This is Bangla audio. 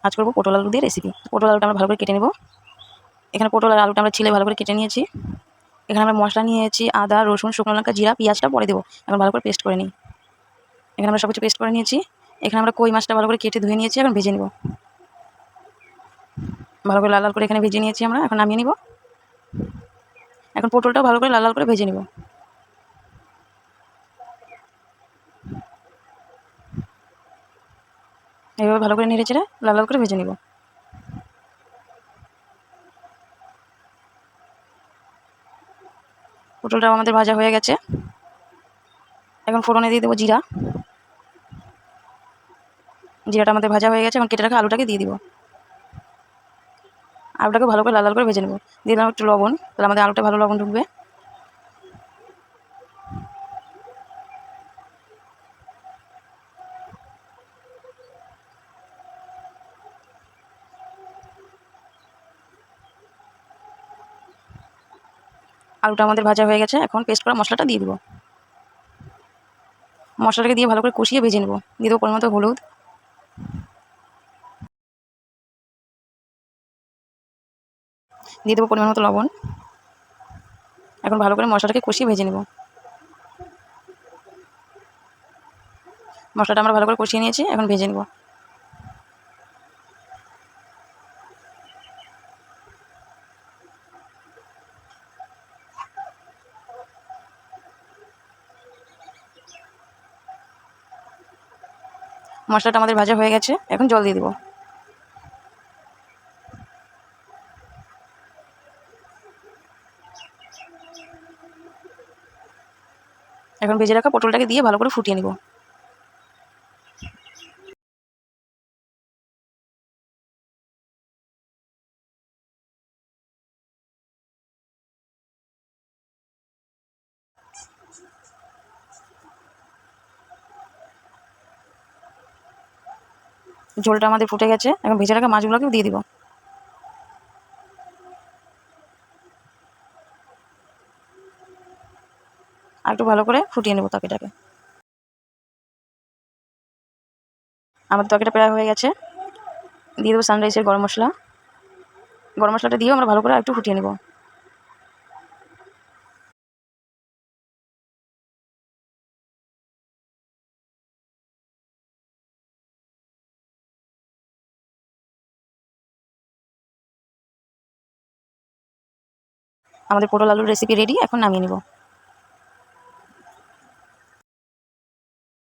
আজ করবো পটল আলু দিয়ে রেসিপি। পটল আলুটা আমরা ভালো করে কেটে নেব। এখানে পটল আর আলুটা আমরা ছিলে ভালো করে কেটে নিয়েছি। এখানে আমরা মশলা নিয়েছি আদা, রসুন, শুকনো লঙ্কা, জিরা, পেঁয়াজটা পরে দেবো। এখন ভালো করে পেস্ট করে নিই। এখানে আমরা সব কিছু পেস্ট করে নিয়েছি। এখানে আমরা কই মাছটা ভালো করে কেটে ধুয়ে নিয়েছি, এখন ভেজে নেব। ভালো করে লাল লাল করে এখানে ভেজে নিয়েছি আমরা, এখন নামিয়ে নিব। এখন পটলটাও ভালো করে লাল লাল করে ভেজে নেব। এইভাবে ভালো করে নেড়ে চেড়ে লাল লাল করে ভেজে নেব। পটলটাও আমাদের ভাজা হয়ে গেছে। এখন ফোড়নে দিয়ে দেবো জিরা। জিরাটা আমাদের ভাজা হয়ে গেছে। এখন কেটে রাখা আলুটাকে দিয়ে দিব। আলুটাকে ভালো করে লাল লাল করে ভেজে নেব। দিয়ে দিলাম একটু লবণ, তাহলে আমাদের আলুটা ভালো লবণ ঢুকবে। আলুটা আমাদের ভাজা হয়ে গেছে। এখন পেস্ট করা মশলাটা দিয়ে দিব। মশলাটাকে দিয়ে ভালো করে কষিয়ে ভেজে নেব। দিয়ে দেবো পরিমাণ মতো হলুদ, দিয়ে দেবো পরিমাণ মতো লবণ। এখন ভালো করে মশলাটাকে কষিয়ে ভেজে নেব। মশলাটা আমরা ভালো করে কষিয়ে নিয়েছি, এখন ভেজে নেব। মশলাটা আমাদের ভাজা হয়ে গেছে। এখন জল দিয়ে দেবো। এখন ভেজে রাখা পটলটাকে দিয়ে ভালো করে ফুটিয়ে নেব। ঝোলটা আমাদের ফুটে গেছে। এখন ভেজে রাখা মাছগুলোকেও দিয়ে দিব। আর একটু ভালো করে ফুটিয়ে নেব তরকারিটাকে। আমার তরকারিটা প্রায় হয়ে গেছে। দিয়ে দেবো সানরাইসের গরম মশলা। গরম মশলাটা দিয়েও আমরা ভালো করে একটু ফুটিয়ে নেব। আমাদের পটল আলুর রেসিপি রেডি। এখন নামিয়ে নেব।